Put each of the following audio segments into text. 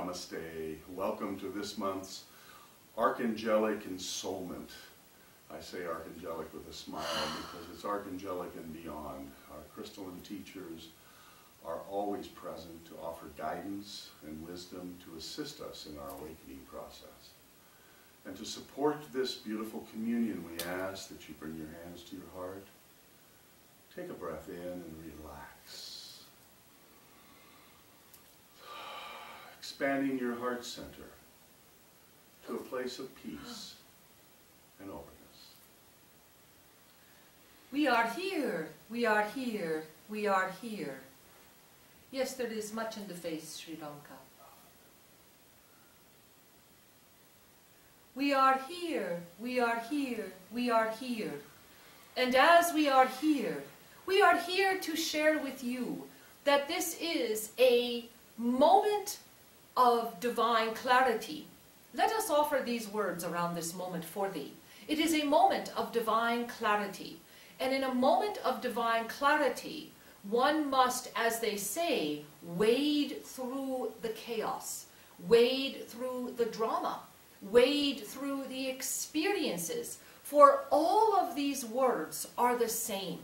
Namaste. Welcome to this month's Archangelic Ensoulment. I say archangelic with a smile because it's archangelic and beyond. Our crystalline teachers are always present to offer guidance and wisdom to assist us in our awakening process. And to support this beautiful communion, we ask that you bring your hands to your heart. Take a breath in and relax. Expanding your heart center to a place of peace and openness. We are here, we are here, we are here. Yes, there is much in the face, Sri Lanka. We are here, we are here, we are here. And as we are here to share with you that this is a moment of divine clarity. Let us offer these words around this moment for thee. It is a moment of divine clarity. And in a moment of divine clarity, one must, as they say, wade through the chaos, wade through the drama, wade through the experiences, for all of these words are the same.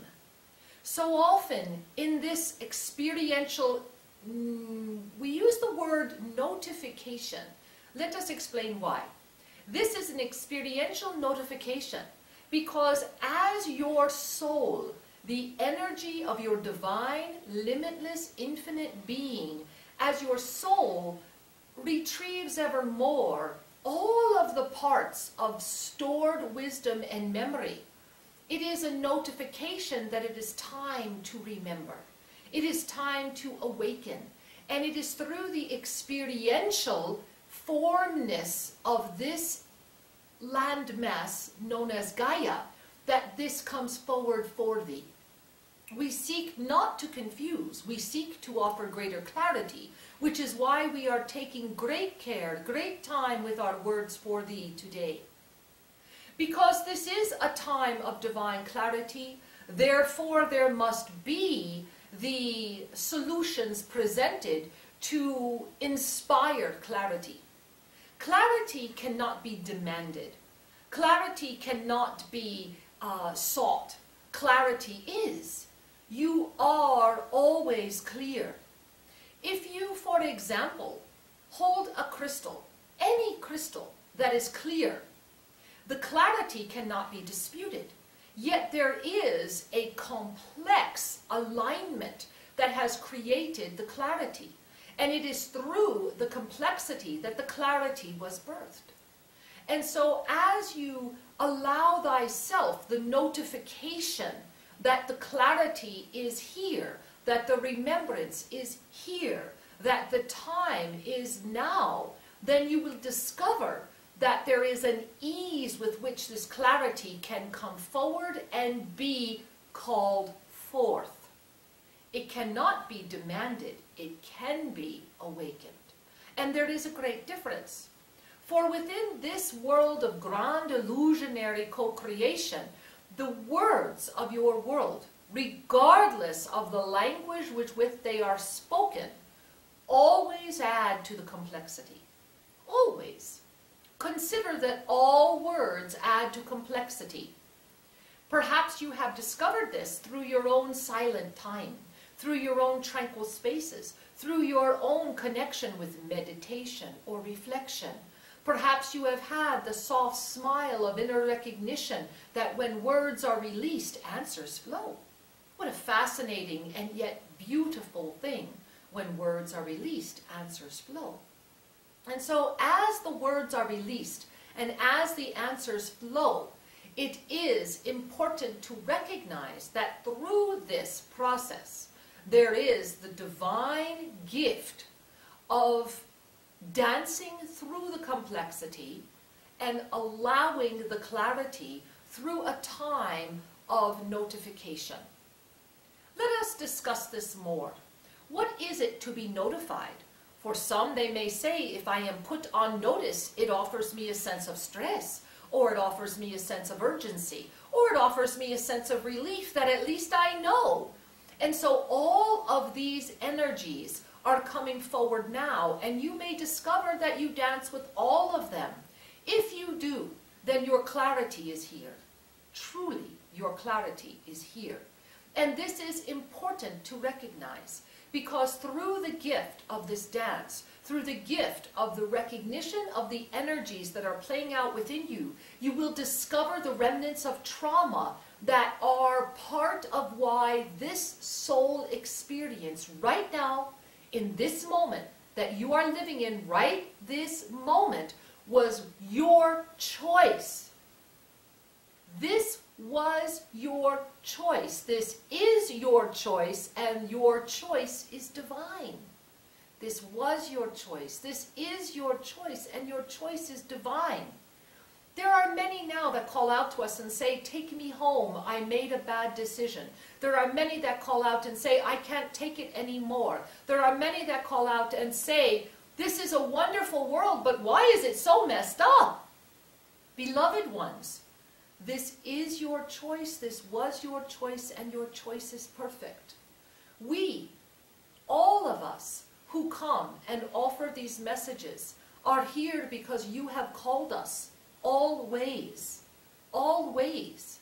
So often in this experiential, we use the word notification. Let us explain why. This is an experiential notification because as your soul, the energy of your divine, limitless, infinite being, as your soul retrieves ever more all of the parts of stored wisdom and memory, it is a notification that it is time to remember. It is time to awaken. And it is through the experiential formness of this landmass known as Gaia that this comes forward for thee. We seek not to confuse, we seek to offer greater clarity, which is why we are taking great care, great time with our words for thee today. Because this is a time of divine clarity, therefore there must be the solutions presented to inspire clarity. Clarity cannot be demanded. Clarity cannot be sought. Clarity is. You are always clear. If you, for example, hold a crystal, any crystal that is clear, the clarity cannot be disputed. Yet there is a complex alignment that has created the clarity. And it is through the complexity that the clarity was birthed. And so as you allow thyself the notification that the clarity is here, that the remembrance is here, that the time is now, then you will discover that there is an ease with which this clarity can come forward and be called forth. It cannot be demanded, it can be awakened. And there is a great difference. For within this world of grand illusionary co-creation, the words of your world, regardless of the language with which they are spoken, always add to the complexity. Always. Consider that all words add to complexity. Perhaps you have discovered this through your own silent time, through your own tranquil spaces, through your own connection with meditation or reflection. Perhaps you have had the soft smile of inner recognition that when words are released, answers flow. What a fascinating and yet beautiful thing. When words are released, answers flow. And so as the words are released and as the answers flow, it is important to recognize that through this process, there is the divine gift of dancing through the complexity and allowing the clarity through a time of notification. Let us discuss this more. What is it to be notified? For some, they may say, if I am put on notice, it offers me a sense of stress, or it offers me a sense of urgency, or it offers me a sense of relief that at least I know. And so all of these energies are coming forward now, and you may discover that you dance with all of them. If you do, then your clarity is here. Truly, your clarity is here. And this is important to recognize, because through the gift of this dance, through the gift of the recognition of the energies that are playing out within you, you will discover the remnants of trauma that are part of why this soul experience right now, in this moment that you are living in right this moment, was your choice. This was your choice. This is your choice, and your choice is divine. This was your choice. This is your choice, and your choice is divine. There are many now that call out to us and say, take me home, I made a bad decision. There are many that call out and say, I can't take it anymore. There are many that call out and say, this is a wonderful world, but why is it so messed up? Beloved ones, this is your choice, this was your choice, and your choice is perfect. We, all of us who come and offer these messages, are here because you have called us. Always, always.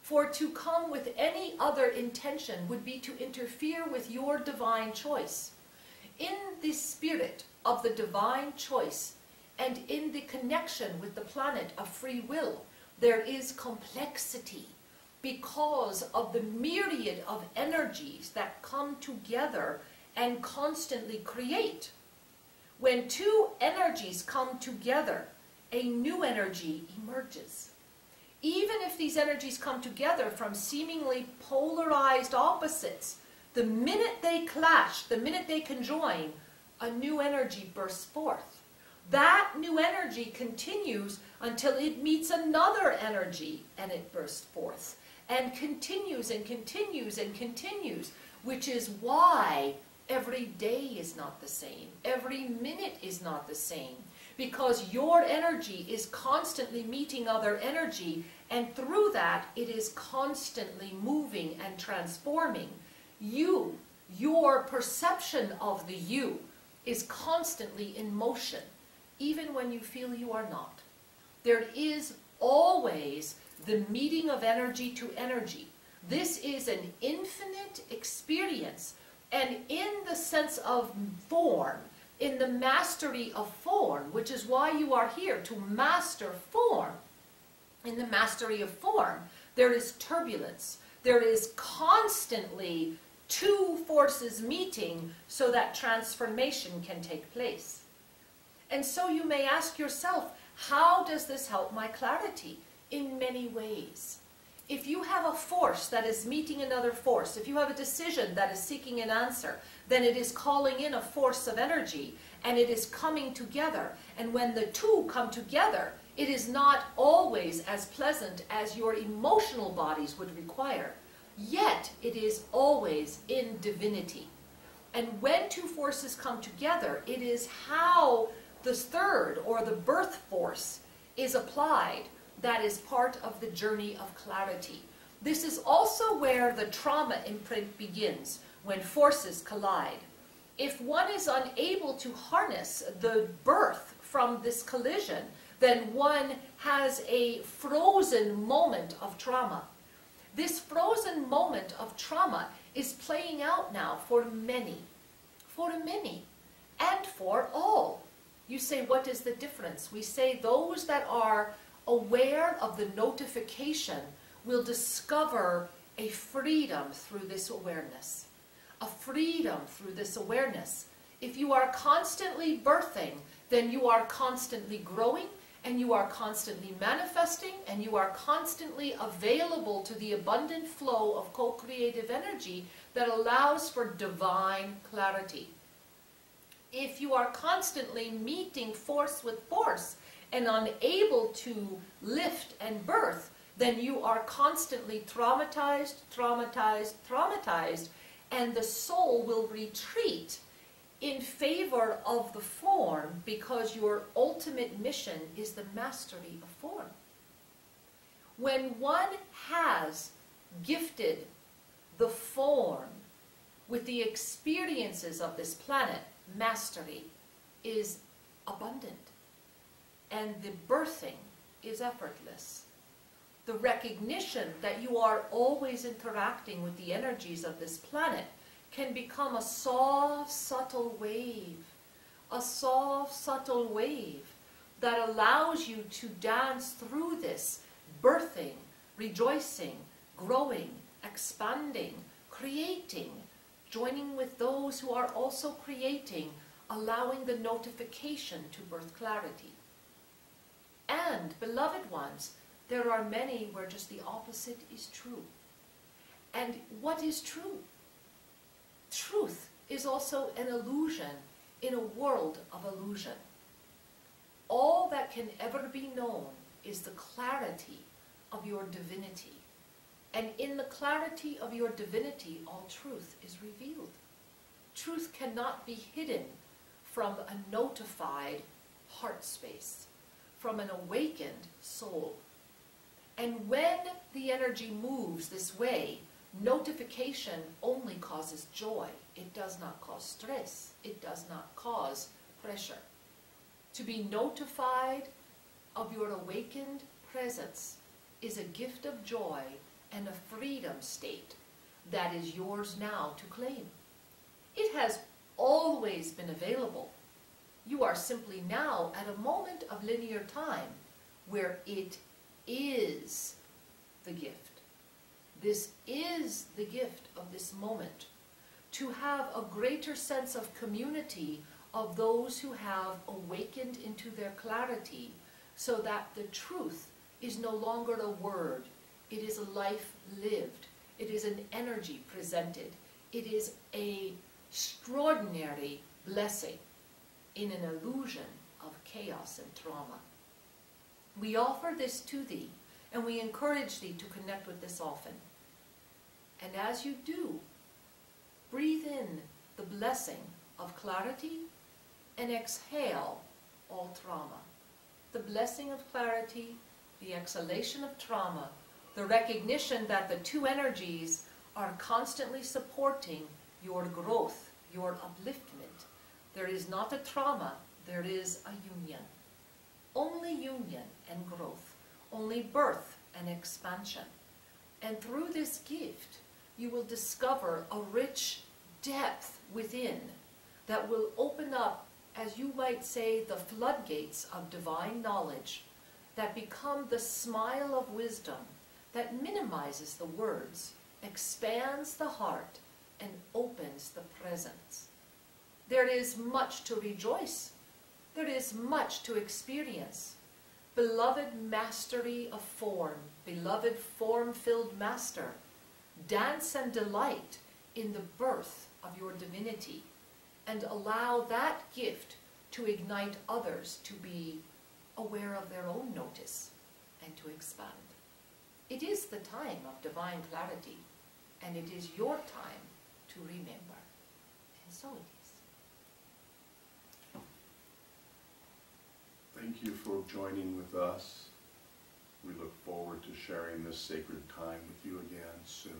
For to come with any other intention would be to interfere with your divine choice. In the spirit of the divine choice and in the connection with the planet of free will, there is complexity because of the myriad of energies that come together and constantly create. When two energies come together, a new energy emerges. Even if these energies come together from seemingly polarized opposites, the minute they clash, the minute they conjoin, a new energy bursts forth. That new energy continues until it meets another energy and it bursts forth, and continues and continues and continues, which is why every day is not the same. Every minute is not the same. Because your energy is constantly meeting other energy, and through that it is constantly moving and transforming. You, your perception of the you, is constantly in motion, even when you feel you are not. There is always the meeting of energy to energy. This is an infinite experience, and in the sense of form, in the mastery of form, which is why you are here, to master form. In the mastery of form, there is turbulence. There is constantly two forces meeting so that transformation can take place. And so you may ask yourself, how does this help my clarity? In many ways. If you have a force that is meeting another force, if you have a decision that is seeking an answer, then it is calling in a force of energy, and it is coming together. And when the two come together, it is not always as pleasant as your emotional bodies would require. Yet, it is always in divinity. And when two forces come together, it is how the third, or the birth force, is applied that is part of the journey of clarity. This is also where the trauma imprint begins, when forces collide. If one is unable to harness the birth from this collision, then one has a frozen moment of trauma. This frozen moment of trauma is playing out now for many, and for all. You say, what is the difference? We say those that are aware of the notification will discover a freedom through this awareness. A freedom through this awareness. If you are constantly birthing, then you are constantly growing, and you are constantly manifesting, and you are constantly available to the abundant flow of co-creative energy that allows for divine clarity. If you are constantly meeting force with force and unable to lift and birth, then you are constantly traumatized, traumatized, traumatized, and the soul will retreat in favor of the form, because your ultimate mission is the mastery of form. When one has gifted the form with the experiences of this planet, mastery is abundant. And the birthing is effortless. The recognition that you are always interacting with the energies of this planet can become a soft, subtle wave. A soft, subtle wave that allows you to dance through this, birthing, rejoicing, growing, expanding, creating, joining with those who are also creating, allowing the notification to birth clarity. And, beloved ones, there are many where just the opposite is true. And what is true? Truth is also an illusion in a world of illusion. All that can ever be known is the clarity of your divinity. And in the clarity of your divinity, all truth is revealed. Truth cannot be hidden from a notified heart space, from an awakened soul. And when the energy moves this way, notification only causes joy. It does not cause stress. It does not cause pressure. To be notified of your awakened presence is a gift of joy and a freedom state that is yours now to claim. It has always been available. You are simply now at a moment of linear time where it is the gift. This is the gift of this moment. To have a greater sense of community of those who have awakened into their clarity, so that the truth is no longer a word. It is a life lived. It is an energy presented. It is an extraordinary blessing in an illusion of chaos and trauma. We offer this to thee, and we encourage thee to connect with this often. And as you do, breathe in the blessing of clarity and exhale all trauma. The blessing of clarity, the exhalation of trauma, the recognition that the two energies are constantly supporting your growth, your upliftment. There is not a trauma, there is a union. Only union and growth, only birth and expansion. And through this gift, you will discover a rich depth within that will open up, as you might say, the floodgates of divine knowledge that become the smile of wisdom that minimizes the words, expands the heart, and opens the presence. There is much to rejoice. There is much to experience. Beloved mastery of form, beloved form-filled master, dance and delight in the birth of your divinity, and allow that gift to ignite others to be aware of their own notice and to expand. It is the time of divine clarity, and it is your time to remember. And so it is. Thank you for joining with us. We look forward to sharing this sacred time with you again soon.